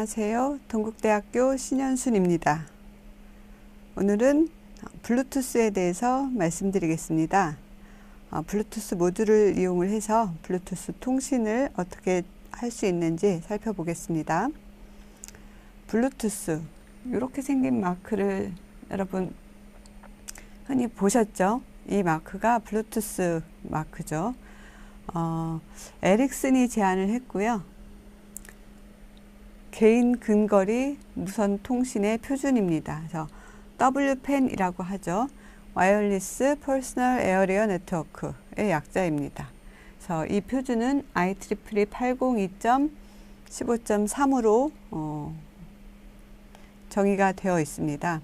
안녕하세요. 동국대학교 신현순입니다. 오늘은 블루투스에 대해서 말씀드리겠습니다. 블루투스 모듈을 이용을 해서 블루투스 통신을 어떻게 할 수 있는지 살펴보겠습니다. 블루투스, 이렇게 생긴 마크를 여러분 흔히 보셨죠? 이 마크가 블루투스 마크죠. 에릭슨이 제안을 했고요. 개인 근거리 무선 통신의 표준입니다. 그래서 WPAN이라고 하죠. 와이어리스 퍼스널 에어리어 네트워크의 약자입니다. 그래서 이 표준은 IEEE 802.15.3으로 정의가 되어 있습니다.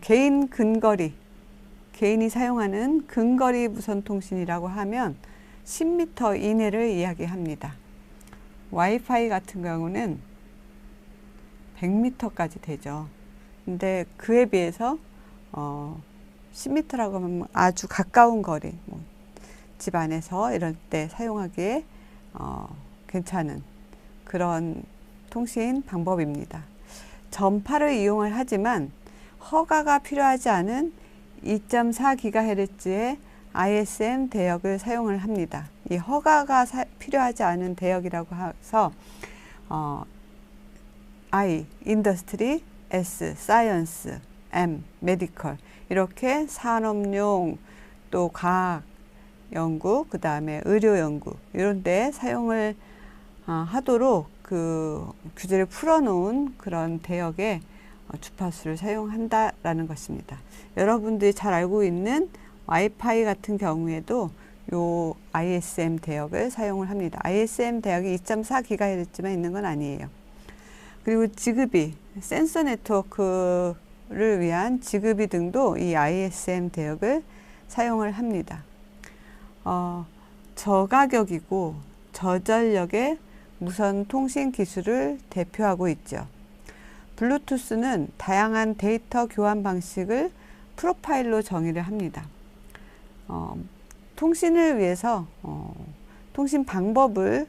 개인 근거리, 개인이 사용하는 근거리 무선 통신이라고 하면 10m 이내를 이야기합니다. 와이파이 같은 경우는 100m까지 되죠. 근데 그에 비해서 10m라고 하면 아주 가까운 거리, 집 안에서 이럴 때 사용하기에 괜찮은 그런 통신 방법입니다. 전파를 이용을 하지만 허가가 필요하지 않은 2.4GHz의 ISM 대역을 사용을 합니다. 이 허가가 필요하지 않은 대역이라고 해서 I, 인더스트리, S, 사이언스, M, 메디컬 이렇게 산업용 또 과학 연구, 그 다음에 의료 연구 이런 데 사용을 하도록 그 규제를 풀어놓은 그런 대역의 주파수를 사용한다라는 것입니다. 여러분들이 잘 알고 있는 와이파이 같은 경우에도 요 ISM 대역을 사용을 합니다. ISM 대역이 2.4GHz만 있는 건 아니에요. 그리고 지그비, 센서 네트워크를 위한 지그비 등도 이 ISM 대역을 사용을 합니다. 저가격이고 저전력의 무선 통신 기술을 대표하고 있죠. 블루투스는 다양한 데이터 교환 방식을 프로파일로 정의를 합니다. 통신을 위해서 통신 방법을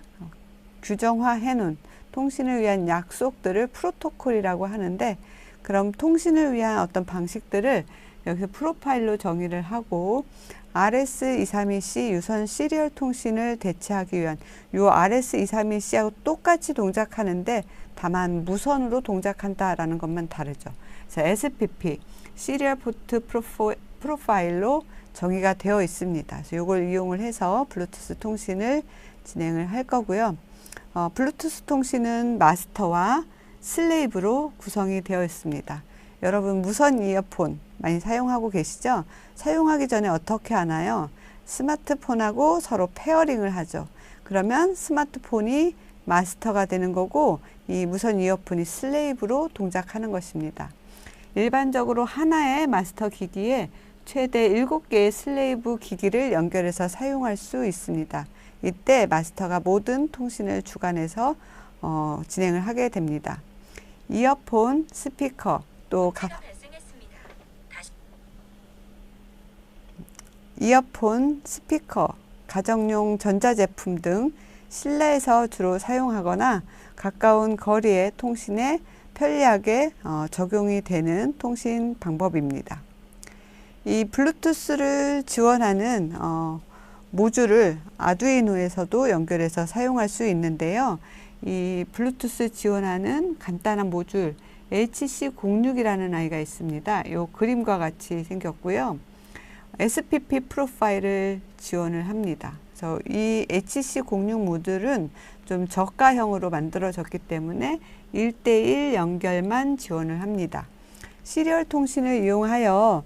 규정화해 놓은 통신을 위한 약속들을 프로토콜이라고 하는데, 그럼 통신을 위한 어떤 방식들을 여기서 프로파일로 정의를 하고 RS232C 유선 시리얼 통신을 대체하기 위한 요 RS232C하고 똑같이 동작하는데 다만 무선으로 동작한다라는 것만 다르죠. 그래서 SPP 시리얼 포트 프로파일로 정의가 되어 있습니다. 그래서 이걸 이용을 해서 블루투스 통신을 진행을 할 거고요. 블루투스 통신은 마스터와 슬레이브로 구성이 되어 있습니다. 여러분 무선 이어폰 많이 사용하고 계시죠? 사용하기 전에 어떻게 하나요? 스마트폰하고 서로 페어링을 하죠. 그러면 스마트폰이 마스터가 되는 거고 이 무선 이어폰이 슬레이브로 동작하는 것입니다. 일반적으로 하나의 마스터 기기에 최대 7개의 슬레이브 기기를 연결해서 사용할 수 있습니다. 이때 마스터가 모든 통신을 주관해서 진행을 하게 됩니다. 이어폰, 스피커, 또 이어폰, 스피커, 가정용 전자제품 등 실내에서 주로 사용하거나 가까운 거리의 통신에 편리하게 적용이 되는 통신 방법입니다. 이 블루투스를 지원하는 모듈을 아두이노에서도 연결해서 사용할 수 있는데요. 이 블루투스 지원하는 간단한 모듈 HC06이라는 아이가 있습니다. 이 그림과 같이 생겼고요. SPP 프로파일을 지원을 합니다. 그래서 이 HC06 모듈은 좀 저가형으로 만들어졌기 때문에 1:1 연결만 지원을 합니다. 시리얼 통신을 이용하여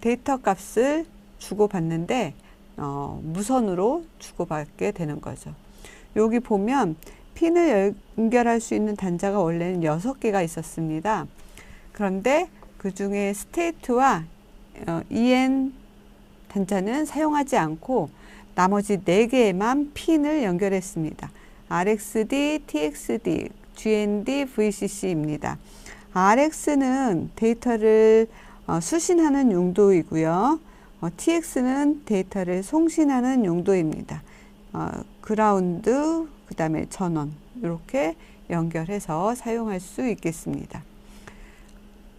데이터 값을 주고받는데 무선으로 주고받게 되는 거죠. 여기 보면 핀을 연결할 수 있는 단자가 원래는 6개가 있었습니다. 그런데 그 중에 스테이트와 EN 단자는 사용하지 않고 나머지 4개에만 핀을 연결했습니다. RxD, TxD, GND, VCC입니다. Rx는 데이터를 수신하는 용도이고요. TX는 데이터를 송신하는 용도입니다. 그라운드, 그 다음에 전원 이렇게 연결해서 사용할 수 있겠습니다.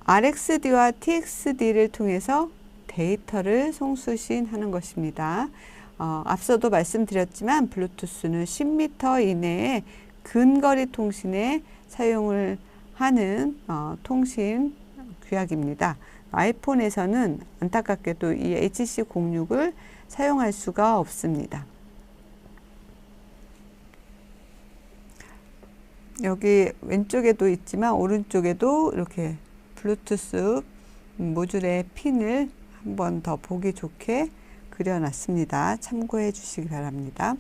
RxD와 TxD를 통해서 데이터를 송수신하는 것입니다. 앞서도 말씀드렸지만 블루투스는 10m 이내에 근거리 통신에 사용을 하는 통신 규약입니다. 아이폰에서는 안타깝게도 이 HC06을 사용할 수가 없습니다. 여기 왼쪽에도 있지만 오른쪽에도 이렇게 블루투스 모듈의 핀을 한 번 더 보기 좋게 그려놨습니다. 참고해 주시기 바랍니다.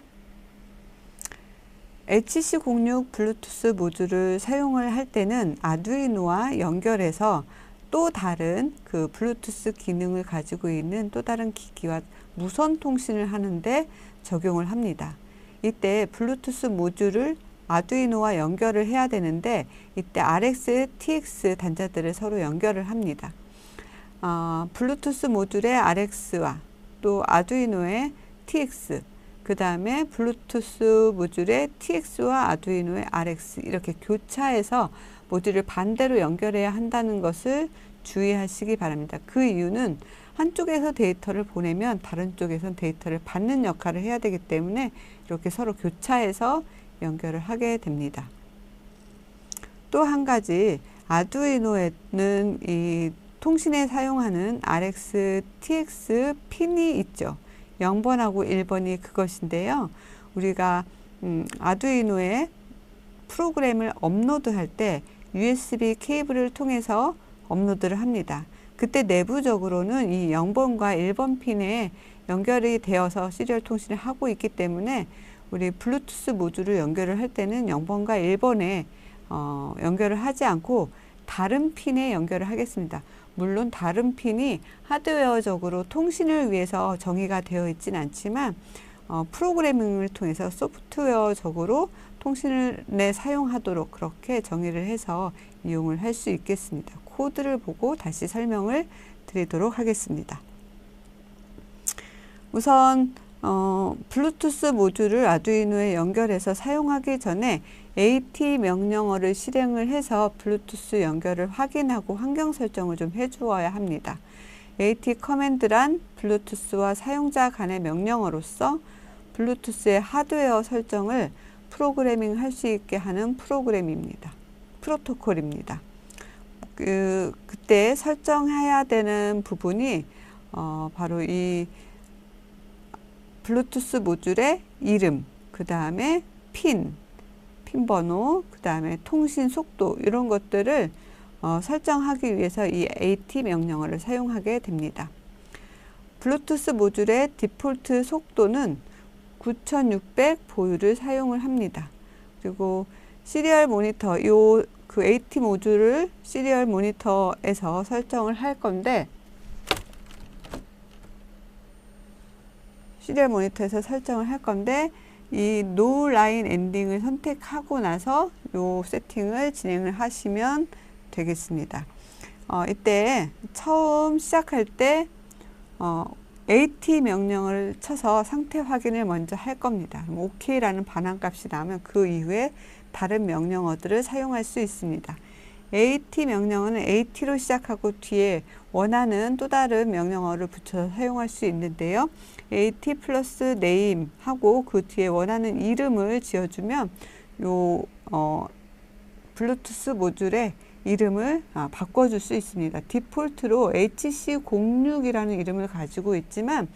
HC06 블루투스 모듈을 사용을 할 때는 아두이노와 연결해서 또 다른 그 블루투스 기능을 가지고 있는 또 다른 기기와 무선 통신을 하는데 적용을 합니다. 이때 블루투스 모듈을 아두이노와 연결을 해야 되는데 이때 RX, TX 단자들을 서로 연결을 합니다. 블루투스 모듈의 RX와 또 아두이노의 TX, 그 다음에 블루투스 모듈의 TX와 아두이노의 RX 이렇게 교차해서 모듈을 반대로 연결해야 한다는 것을 주의하시기 바랍니다. 그 이유는 한쪽에서 데이터를 보내면 다른 쪽에선 데이터를 받는 역할을 해야 되기 때문에 이렇게 서로 교차해서 연결을 하게 됩니다. 또 한 가지 아두이노에는 이 통신에 사용하는 RX, TX 핀이 있죠. 0번하고 1번이 그것인데요. 우리가 아두이노에 프로그램을 업로드할 때 USB 케이블을 통해서 업로드를 합니다. 그때 내부적으로는 이 0번과 1번 핀에 연결이 되어서 시리얼 통신을 하고 있기 때문에 우리 블루투스 모듈을 연결을 할 때는 0번과 1번에 연결을 하지 않고 다른 핀에 연결을 하겠습니다. 물론 다른 핀이 하드웨어적으로 통신을 위해서 정의가 되어 있지는 않지만 프로그래밍을 통해서 소프트웨어적으로 통신을 사용하도록 그렇게 정의를 해서 이용을 할 수 있겠습니다. 코드를 보고 다시 설명을 드리도록 하겠습니다. 우선 블루투스 모듈을 아두이노에 연결해서 사용하기 전에 AT 명령어를 실행을 해서 블루투스 연결을 확인하고 환경 설정을 좀 해주어야 합니다. AT 커맨드란 블루투스와 사용자 간의 명령어로서 블루투스의 하드웨어 설정을 프로그래밍 할 수 있게 하는 프로토콜입니다. 그때 설정해야 되는 부분이 바로 이 블루투스 모듈의 이름, 그 다음에 핀 번호, 그 다음에 통신 속도 이런 것들을 설정하기 위해서 이 AT 명령어를 사용하게 됩니다. 블루투스 모듈의 디폴트 속도는 9600 보유를 사용을 합니다. 그리고 시리얼 모니터, 그 AT 모듈을 시리얼 모니터에서 설정을 할 건데 이 노 라인 엔딩을 선택하고 나서 요 세팅을 진행을 하시면 되겠습니다. 이때 처음 시작할 때 AT 명령을 쳐서 상태 확인을 먼저 할 겁니다. OK라는 반환값이 나오면 그 이후에 다른 명령어들을 사용할 수 있습니다. AT 명령어는 AT로 시작하고 뒤에 원하는 또 다른 명령어를 붙여서 사용할 수 있는데요. AT 플러스 name 하고 그 뒤에 원하는 이름을 지어주면 요 블루투스 모듈의 이름을 바꿔줄 수 있습니다. 디폴트로 HC06이라는 이름을 가지고 있지만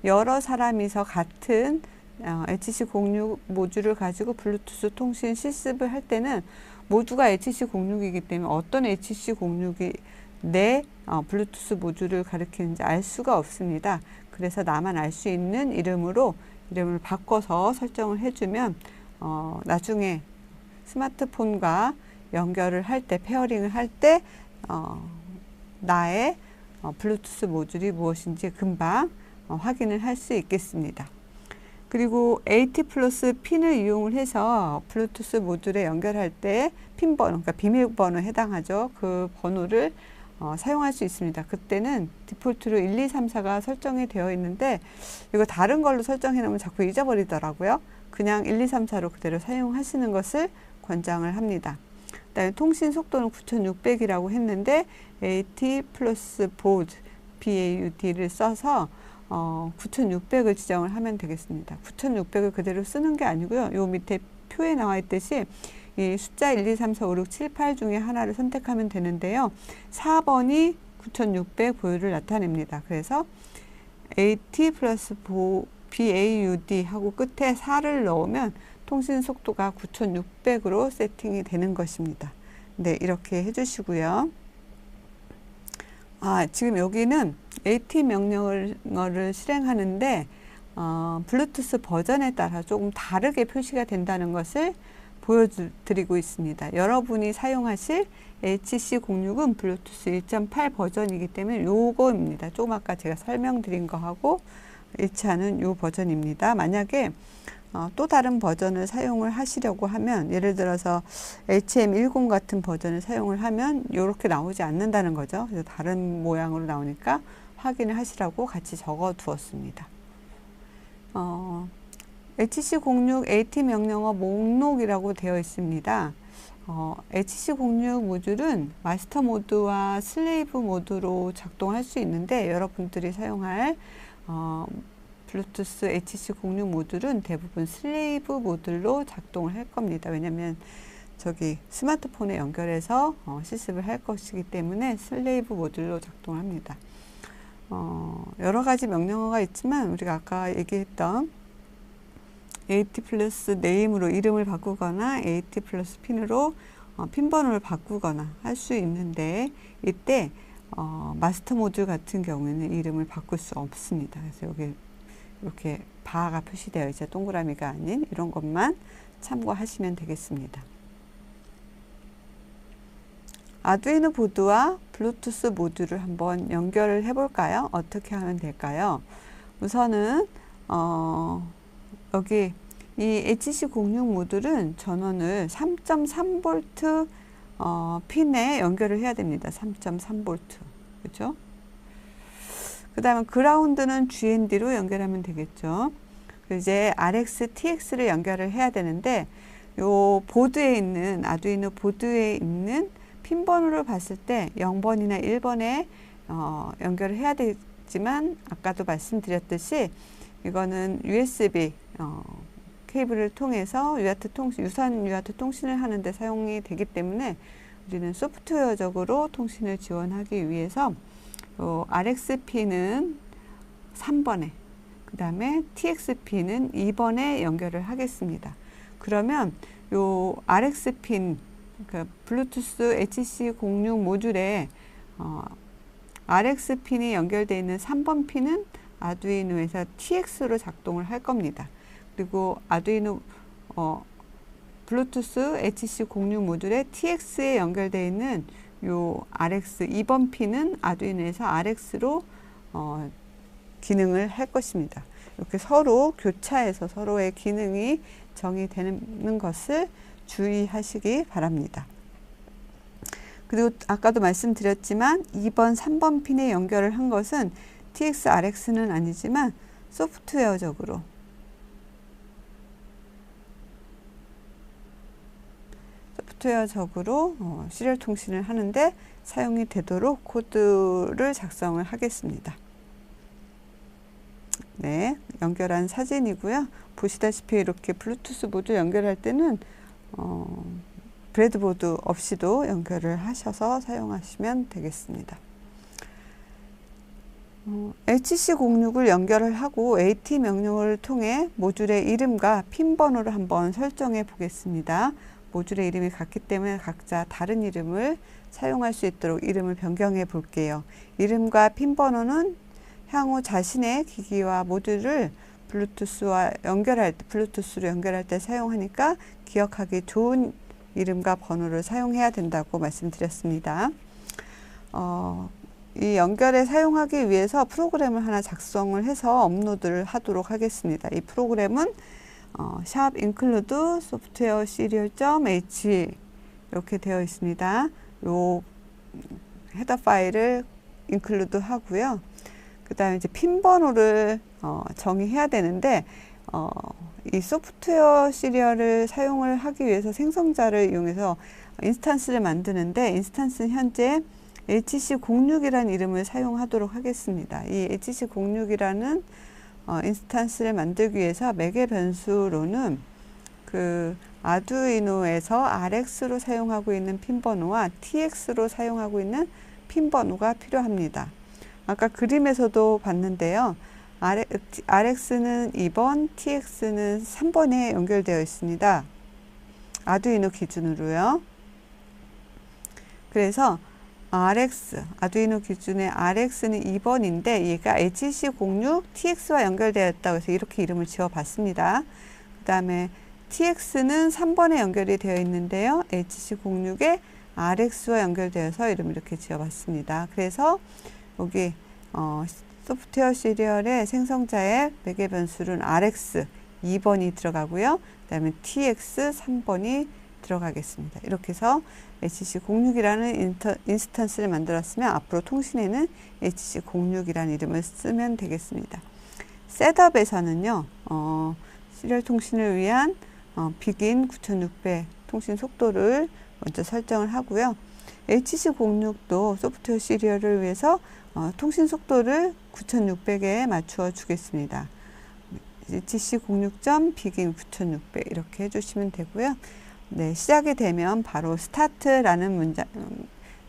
여러 사람이서 같은 HC06 모듈을 가지고 블루투스 통신 실습을 할 때는 모두가 HC06이기 때문에 어떤 HC06이 내 블루투스 모듈을 가리키는지 알 수가 없습니다. 그래서 나만 알 수 있는 이름으로 이름을 바꿔서 설정을 해주면 나중에 스마트폰과 연결을 할 때, 페어링을 할 때 나의 블루투스 모듈이 무엇인지 금방 확인을 할 수 있겠습니다. 그리고 AT 플러스 핀을 이용을 해서 블루투스 모듈에 연결할 때 핀 번호, 그러니까 비밀번호에 해당하죠. 그 번호를 사용할 수 있습니다. 그때는 디폴트로 1, 2, 3, 4가 설정이 되어 있는데 이거 다른 걸로 설정해 놓으면 자꾸 잊어버리더라고요. 그냥 1, 2, 3, 4로 그대로 사용하시는 것을 권장을 합니다. 그다음에 통신 속도는 9600이라고 했는데 AT 플러스 BAUD, BAUD를 써서 9600을 지정을 하면 되겠습니다. 9600을 그대로 쓰는 게 아니고요. 요 밑에 표에 나와 있듯이 이 숫자 1, 2, 3, 4, 5, 6, 7, 8 중에 하나를 선택하면 되는데요. 4번이 9600 보유를 나타냅니다. 그래서 AT 플러스 BAUD 하고 끝에 4를 넣으면 통신 속도가 9600으로 세팅이 되는 것입니다. 네, 이렇게 해주시고요. 지금 여기는 AT 명령어를 실행하는데 블루투스 버전에 따라 조금 다르게 표시가 된다는 것을 보여드리고 있습니다. 여러분이 사용하실 HC06은 블루투스 1.8 버전이기 때문에 요거입니다. 조금 아까 제가 설명드린 거하고 일치하는 요 버전입니다. 만약에 또 다른 버전을 사용을 하시려고 하면, 예를 들어서 HM10 같은 버전을 사용을 하면 이렇게 나오지 않는다는 거죠. 그래서 다른 모양으로 나오니까 확인을 하시라고 같이 적어 두었습니다. HC06 AT 명령어 목록이라고 되어 있습니다. HC06 모듈은 마스터 모드와 슬레이브 모드로 작동할 수 있는데, 여러분들이 사용할 블루투스 HC06 모듈은 대부분 슬레이브 모듈로 작동을 할 겁니다. 왜냐면 저기 스마트폰에 연결해서 실습을 할 것이기 때문에 슬레이브 모듈로 작동합니다. 여러 가지 명령어가 있지만 우리가 아까 얘기했던 AT 플러스 네임으로 이름을 바꾸거나 AT 플러스 핀으로 핀 번호를 바꾸거나 할 수 있는데, 이때 마스터 모듈 같은 경우에는 이름을 바꿀 수 없습니다. 그래서 여기 이렇게 바가 표시되어 있죠. 동그라미가 아닌 이런 것만 참고하시면 되겠습니다. 아두이노 보드와 블루투스 모듈을 한번 연결을 해 볼까요? 어떻게 하면 될까요? 우선은 여기 이 HC06 모듈은 전원을 3.3V 핀에 연결을 해야 됩니다. 3.3V. 그죠? 그 다음에 그라운드는 GND로 연결하면 되겠죠. 이제 RX, TX를 연결을 해야 되는데, 요 보드에 있는, 아두이노 보드에 있는 핀 번호를 봤을 때 0번이나 1번에 연결을 해야 되지만, 아까도 말씀드렸듯이 이거는 USB 케이블을 통해서 유선 UART 통신을 하는데 사용이 되기 때문에 우리는 소프트웨어적으로 통신을 지원하기 위해서 RXP는 3번에, 그 다음에 TXP는 2번에 연결을 하겠습니다. 그러면 요 RX핀, 그 블루투스 HC06 모듈에 RX핀이 연결되어 있는 3번 핀은 아두이노에서 TX로 작동을 할 겁니다. 그리고 아두이노 블루투스 HC06 모듈에 TX에 연결되어 있는 요 RX 2번 핀은 아두이노에서 RX로 기능을 할 것입니다. 이렇게 서로 교차해서 서로의 기능이 정의되는 것을 주의하시기 바랍니다. 그리고 아까도 말씀드렸지만 2번, 3번 핀에 연결을 한 것은 TX, RX는 아니지만 소프트웨어적으로 시리얼 통신을 하는데 사용이 되도록 코드를 작성을 하겠습니다. 네, 연결한 사진이고요. 보시다시피 이렇게 블루투스 모듈 연결할 때는 브레드보드 없이도 연결을 하셔서 사용하시면 되겠습니다. HC06을 연결을 하고 AT 명령어를 통해 모듈의 이름과 핀 번호를 한번 설정해 보겠습니다. 모듈의 이름이 같기 때문에 각자 다른 이름을 사용할 수 있도록 이름을 변경해 볼게요. 이름과 핀 번호는 향후 자신의 기기와 모듈을 블루투스로 연결할 때 사용하니까 기억하기 좋은 이름과 번호를 사용해야 된다고 말씀드렸습니다. 이 연결에 사용하기 위해서 프로그램을 하나 작성을 해서 업로드를 하도록 하겠습니다. 이 프로그램은 샵 include software serial.h 이렇게 되어 있습니다. 요 헤더 파일을 include 하고요. 그 다음에 이제 핀 번호를 정의해야 되는데 이 소프트웨어 시리얼을 사용을 하기 위해서 생성자를 이용해서 인스턴스를 만드는데, 인스턴스는 현재 HC06이라는 이름을 사용하도록 하겠습니다. 이 HC06이라는 인스턴스를 만들기 위해서 매개 변수로는 그 아두이노에서 RX로 사용하고 있는 핀 번호와 TX로 사용하고 있는 핀 번호가 필요합니다. 아까 그림에서도 봤는데요. RX는 2번, TX는 3번에 연결되어 있습니다. 아두이노 기준으로요. 그래서 아두이노 기준의 RX는 2번인데 얘가 HC06 TX와 연결되어 있다고 해서 이렇게 이름을 지어 봤습니다. 그 다음에 TX는 3번에 연결이 되어 있는데요. HC06에 RX와 연결되어서 이름을 이렇게 지어 봤습니다. 그래서 여기 소프트웨어 시리얼의 생성자의 매개 변수는 RX 2번이 들어가고요. 그 다음에 TX 3번이 들어가겠습니다. 이렇게 해서 HC06이라는 인스턴스를 만들었으면 앞으로 통신에는 HC06이라는 이름을 쓰면 되겠습니다. 셋업에서는요, 시리얼 통신을 위한 빅인 9600 통신 속도를 먼저 설정을 하고요. HC06도 소프트웨어 시리얼을 위해서 통신 속도를 9600에 맞추어 주겠습니다. HC06점 빅인 9600 이렇게 해주시면 되고요. 네, 시작이 되면 바로 스타트라는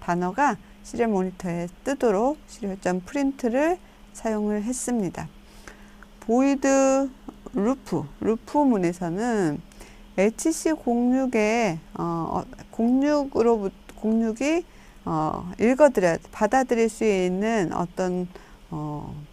단어가 시리얼 모니터에 뜨도록 시리얼.print를 프린트를 사용을 했습니다. 보이드 루프문에서는 HC06에 06이 받아들일 수 있는 어떤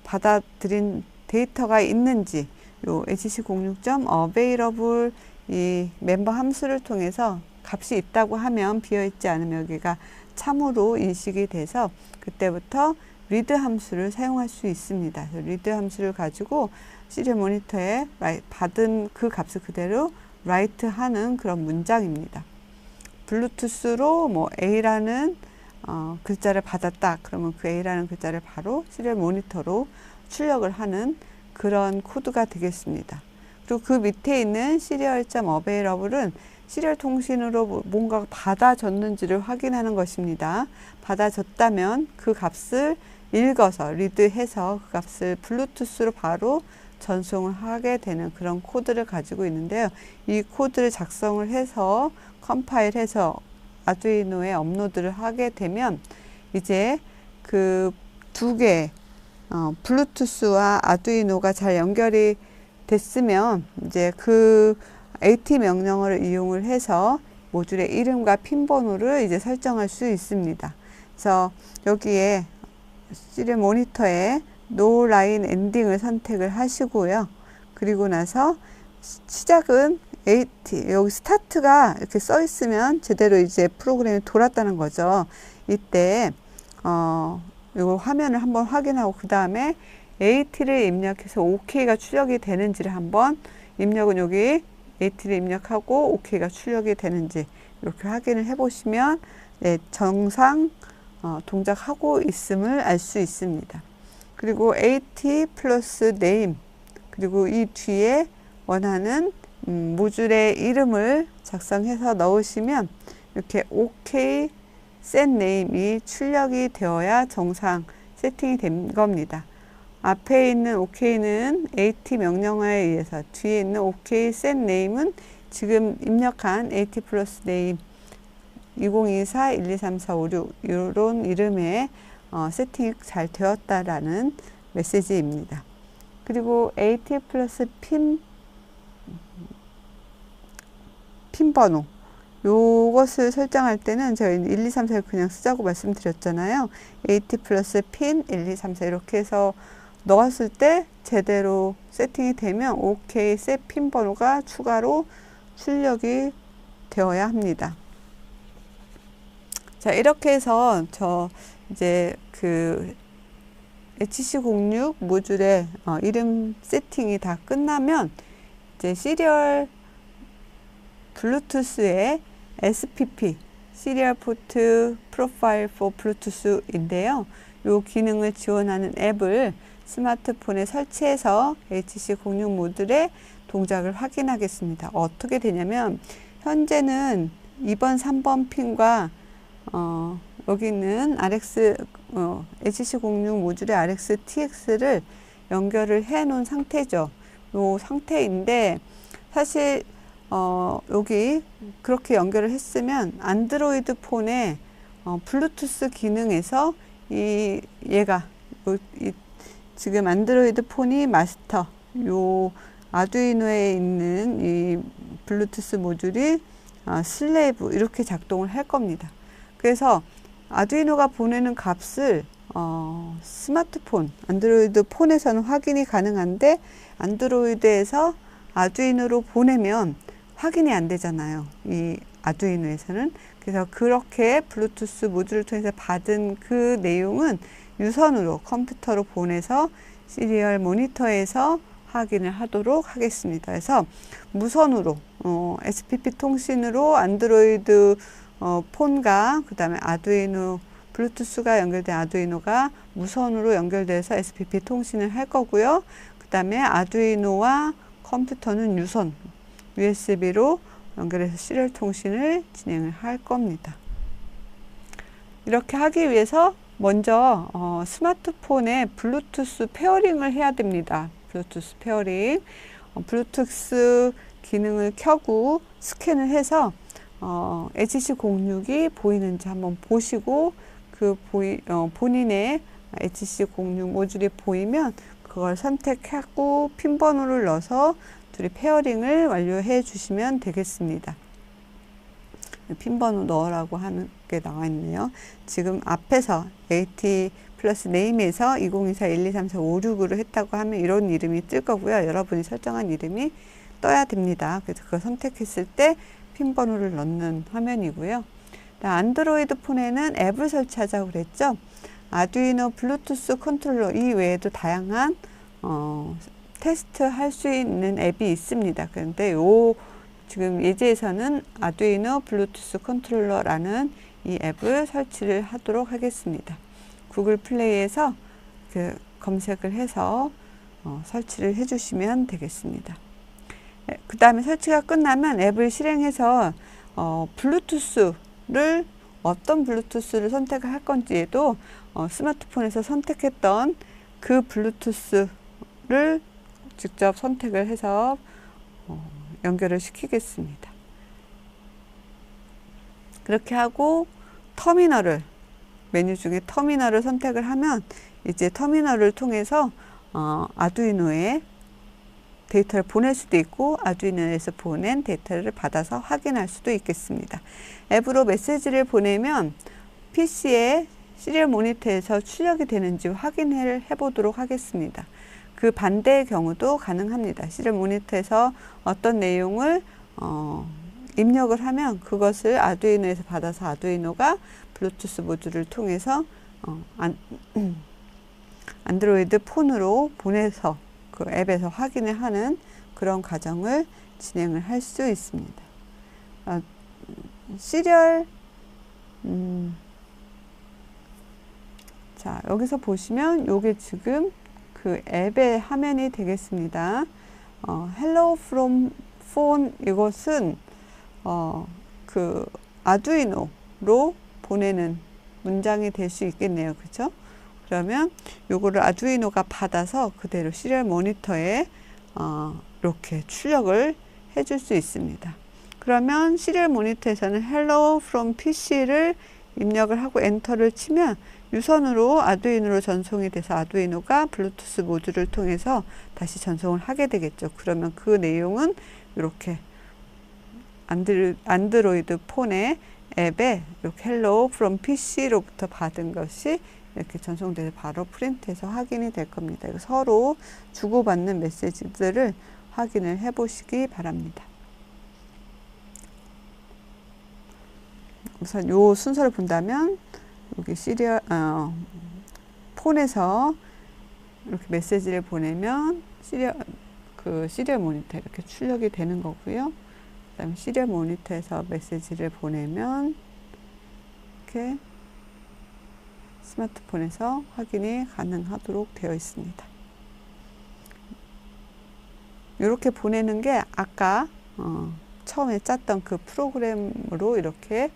받아들인 데이터가 있는지, 요 HC06.available 이 멤버 함수를 통해서 값이 있다고 하면, 비어있지 않으면 여기가 참으로 인식이 돼서 그때부터 read 함수를 사용할 수 있습니다. read 함수를 가지고 시리얼 모니터에 받은 그 값을 그대로 write 하는 그런 문장입니다. 블루투스로 뭐 A라는 글자를 받았다. 그러면 그 A라는 글자를 바로 시리얼 모니터로 출력을 하는 그런 코드가 되겠습니다. 그리고 그 밑에 있는 serial.available은 시리얼 통신으로 뭔가 받아졌는지를 확인하는 것입니다. 받아졌다면 그 값을 읽어서 리드해서 그 값을 블루투스로 바로 전송을 하게 되는 그런 코드를 가지고 있는데요. 이 코드를 작성을 해서 컴파일해서 아두이노에 업로드를 하게 되면 이제 그 두 개 블루투스와 아두이노가 잘 연결이 됐으면 이제 그 AT 명령어를 이용을 해서 모듈의 이름과 핀 번호를 이제 설정할 수 있습니다. 그래서 여기에 시리얼 모니터에 No Line Ending을 선택을 하시고요. 그리고 나서 시작은 AT, 여기 스타트가 이렇게 써 있으면 제대로 이제 프로그램이 돌았다는 거죠. 이때 이거 화면을 한번 확인하고 그 다음에 AT를 입력해서 OK가 출력이 되는지를 한번, 입력은 여기 AT를 입력하고 OK가 출력이 되는지 이렇게 확인을 해 보시면 네, 정상 동작하고 있음을 알 수 있습니다. 그리고 AT 플러스 name, 그리고 이 뒤에 원하는 모듈의 이름을 작성해서 넣으시면 이렇게 OK set name이 출력이 되어야 정상 세팅이 된 겁니다. 앞에 있는 OK는 AT 명령어에 의해서, 뒤에 있는 OK set name은 지금 입력한 AT 플러스 name 2024 123456 이런 이름의 세팅이 잘 되었다라는 메시지입니다. 그리고 AT 플러스 핀 번호, 요것을 설정할 때는 저희는 1, 2, 3, 4 그냥 쓰자고 말씀드렸잖아요. AT 플러스 핀 1, 2, 3, 4 이렇게 해서 넣었을 때 제대로 세팅이 되면 OK 셋 핀 번호가 추가로 출력이 되어야 합니다. 자, 이렇게 해서 이제 그 HC06 모듈의 이름 세팅이 다 끝나면 이제 시리얼 블루투스의 SPP, 시리얼 포트 프로파일 포 블루투스인데요. 이 기능을 지원하는 앱을 스마트폰에 설치해서 HC06 모듈에 동작을 확인하겠습니다. 어떻게 되냐면 현재는 2번, 3번 핀과 여기 있는 RX HC06 모듈의 RX-TX를 연결을 해 놓은 상태죠. 요 상태인데 사실 여기 그렇게 연결을 했으면 안드로이드 폰의 블루투스 기능에서 얘가 지금 안드로이드 폰이 마스터 요 아두이노에 있는 이 블루투스 모듈이 슬레이브 이렇게 작동을 할 겁니다. 그래서 아두이노가 보내는 값을 스마트폰, 안드로이드 폰에서는 확인이 가능한데 안드로이드에서 아두이노로 보내면 확인이 안 되잖아요. 이 아두이노에서는. 그래서 그렇게 블루투스 모듈을 통해서 받은 그 내용은 유선으로 컴퓨터로 보내서 시리얼 모니터에서 확인을 하도록 하겠습니다. 그래서 무선으로 SPP 통신으로 안드로이드 폰과 그 다음에 아두이노 블루투스가 연결된 아두이노가 무선으로 연결돼서 SPP 통신을 할 거고요. 그 다음에 아두이노와 컴퓨터는 유선 USB로 연결해서 시리얼 통신을 진행을 할 겁니다. 이렇게 하기 위해서 먼저 스마트폰에 블루투스 페어링을 해야 됩니다. 블루투스 페어링, 블루투스 기능을 켜고 스캔을 해서 HC06이 보이는지 한번 보시고 본인의 HC06 모듈이 보이면 그걸 선택하고 핀 번호를 넣어서 둘이 페어링을 완료해 주시면 되겠습니다. 핀 번호 넣으라고 하는 게 나와 있네요. 지금 앞에서 AT 플러스 네임에서 2024-123456으로 했다고 하면 이런 이름이 뜰 거고요. 여러분이 설정한 이름이 떠야 됩니다. 그래서 그걸 선택했을 때 핀 번호를 넣는 화면이고요. 안드로이드 폰에는 앱을 설치하자고 그랬죠. 아두이노 블루투스 컨트롤러 이 외에도 다양한 테스트 할 수 있는 앱이 있습니다. 그런데 지금 예제에서는 아두이노 블루투스 컨트롤러라는 이 앱을 설치를 하도록 하겠습니다. 구글 플레이에서 검색을 해서 설치를 해 주시면 되겠습니다. 그 다음에 설치가 끝나면 앱을 실행해서 블루투스를 어떤 블루투스를 선택을 할 건지에도 스마트폰에서 선택했던 그 블루투스를 직접 선택을 해서 연결을 시키겠습니다. 그렇게 하고 터미널을 메뉴 중에 터미널을 선택을 하면 이제 터미널을 통해서 아두이노에 데이터를 보낼 수도 있고 아두이노에서 보낸 데이터를 받아서 확인할 수도 있겠습니다. 앱으로 메시지를 보내면 PC에 시리얼 모니터에서 출력이 되는지 확인을 해보도록 하겠습니다. 그 반대의 경우도 가능합니다. 시리얼 모니터에서 어떤 내용을 입력을 하면 그것을 아두이노에서 받아서 아두이노가 블루투스 모듈을 통해서 안드로이드 폰으로 보내서 그 앱에서 확인을 하는 그런 과정을 진행을 할 수 있습니다. 시리얼 자, 여기서 보시면 요게 지금 그 앱의 화면이 되겠습니다. Hello from phone 이것은 그 아두이노로 보내는 문장이 될 수 있겠네요. 그죠? 그러면 요거를 아두이노가 받아서 그대로 시리얼 모니터에 이렇게 출력을 해줄 수 있습니다. 그러면 시리얼 모니터에서는 Hello from PC를 입력을 하고 엔터를 치면 유선으로 아두이노로 전송이 돼서 아두이노가 블루투스 모듈을 통해서 다시 전송을 하게 되겠죠. 그러면 그 내용은 이렇게 안드로이드 폰의 앱에 이렇게 Hello from PC로부터 받은 것이 이렇게 전송돼서 바로 프린트해서 확인이 될 겁니다. 이거 서로 주고받는 메시지들을 확인을 해 보시기 바랍니다. 우선 요 순서를 본다면 여기 폰에서 이렇게 메시지를 보내면 시리얼 모니터 이렇게 출력이 되는 거고요. 그다음에 시리얼 모니터에서 메시지를 보내면 이렇게 스마트폰에서 확인이 가능하도록 되어 있습니다. 이렇게 보내는 게 아까 처음에 짰던 그 프로그램으로 이렇게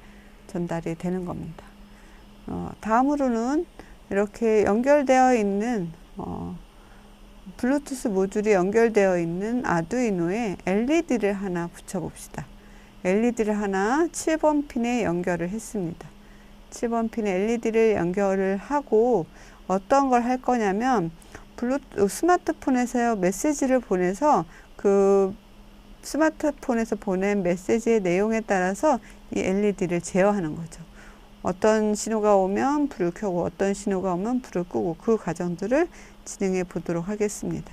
전달이 되는 겁니다. 다음으로는 이렇게 연결되어 있는 블루투스 모듈이 연결되어 있는 아두이노에 LED를 하나 붙여 봅시다. LED를 하나 7번 핀에 연결을 했습니다. 7번 핀에 LED를 연결을 하고 어떤 걸 할 거냐면 스마트폰에서 메시지를 보내서 그 스마트폰에서 보낸 메시지의 내용에 따라서 이 LED를 제어하는 거죠. 어떤 신호가 오면 불을 켜고 어떤 신호가 오면 불을 끄고 그 과정들을 진행해 보도록 하겠습니다.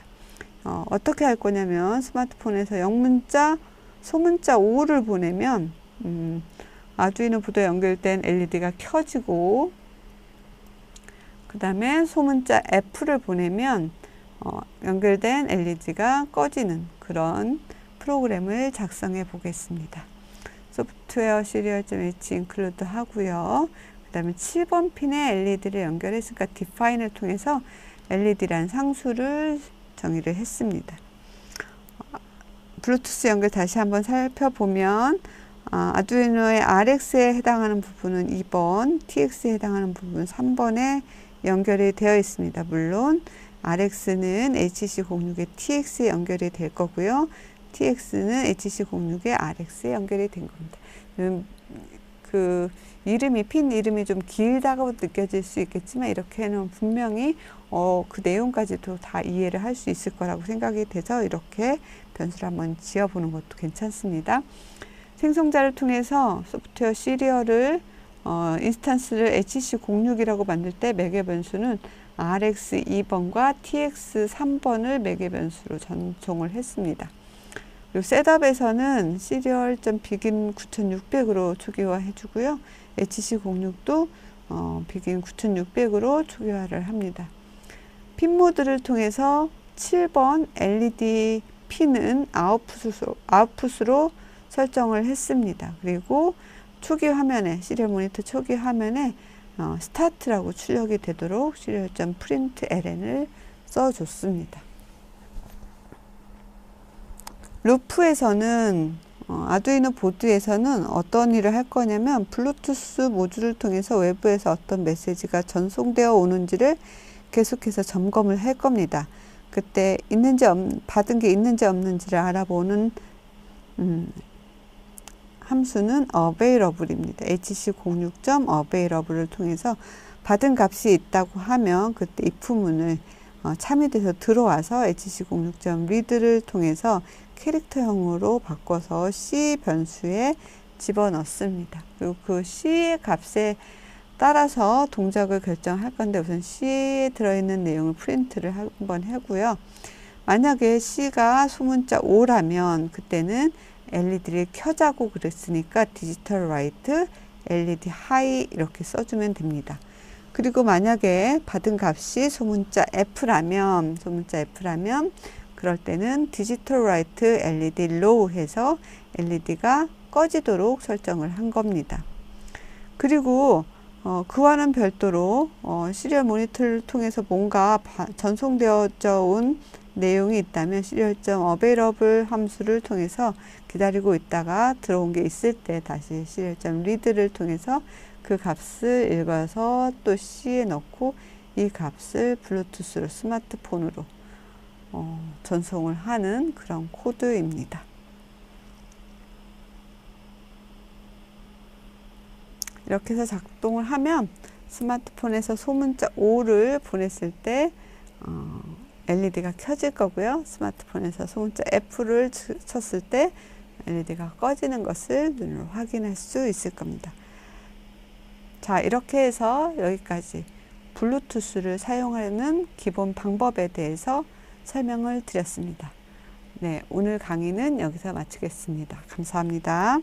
어떻게 할 거냐면 스마트폰에서 영문자, 소문자 5를 보내면 아두이노 보드에 연결된 LED가 켜지고 그 다음에 소문자 F를 보내면 연결된 LED가 꺼지는 그런 프로그램을 작성해 보겠습니다. 소프트웨어 시리얼.h 인클루드 하고요. 그 다음에 7번 핀에 LED를 연결했으니까 define을 통해서 LED란 상수를 정의를 했습니다. 블루투스 연결 다시 한번 살펴보면 아두이노의 RX에 해당하는 부분은 2번, TX에 해당하는 부분은 3번에 연결이 되어 있습니다. 물론 RX는 HC06에 TX에 연결이 될 거고요. TX는 HC06에 RX에 연결이 된 겁니다. 그 이름이 핀 이름이 좀 길다고 느껴질 수 있겠지만 이렇게는 분명히 그 내용까지도 다 이해를 할 수 있을 거라고 생각이 돼서 이렇게 변수를 한번 지어보는 것도 괜찮습니다. 생성자를 통해서 소프트웨어 시리얼을 인스턴스를 HC06이라고 만들 때 매개 변수는 RX 2번과 TX 3번을 매개 변수로 전송을 했습니다. 그리고 셋업에서는 시리얼.begin 9600으로 초기화 해주고요. HC06도 begin 9600으로 초기화를 합니다. 핀 모드를 통해서 7번 LED 핀은 아웃풋으로 설정을 했습니다. 그리고 초기 화면에 시리얼 모니터 초기 화면에 스타트라고 출력이 되도록 시리얼.println을 써줬습니다. 루프에서는 아두이노 보드에서는 어떤 일을 할 거냐면 블루투스 모듈을 통해서 외부에서 어떤 메시지가 전송되어 오는지를 계속해서 점검을 할 겁니다. 그때 받은 게 있는지 없는지를 알아보는 함수는 available입니다. hc06.available을 통해서 받은 값이 있다고 하면 그때 if문을 참여돼서 들어와서 hc06.read를 통해서 캐릭터형으로 바꿔서 C 변수에 집어넣습니다. 그리고 그 C의 값에 따라서 동작을 결정할 건데 우선 C에 들어있는 내용을 프린트를 한번 하고요. 만약에 C가 소문자 5라면 그때는 LED를 켜자고 그랬으니까 디지털 라이트, LED 하이 이렇게 써주면 됩니다. 그리고 만약에 받은 값이 소문자 F라면 그럴 때는 디지털 라이트 LED 로우 해서 LED가 꺼지도록 설정을 한 겁니다. 그리고 그와는 별도로 시리얼 모니터를 통해서 뭔가 전송되어져 온 내용이 있다면 시리얼.available 함수를 통해서 기다리고 있다가 들어온 게 있을 때 다시 시리얼.read를 통해서 그 값을 읽어서 또 C에 넣고 이 값을 블루투스로 스마트폰으로 전송을 하는 그런 코드입니다. 이렇게 해서 작동을 하면 스마트폰에서 소문자 5를 보냈을 때 LED가 켜질 거고요. 스마트폰에서 소문자 F를 쳤을 때 LED가 꺼지는 것을 눈으로 확인할 수 있을 겁니다. 자, 이렇게 해서 여기까지 블루투스를 사용하는 기본 방법에 대해서 설명을 드렸습니다. 네, 오늘 강의는 여기서 마치겠습니다. 감사합니다.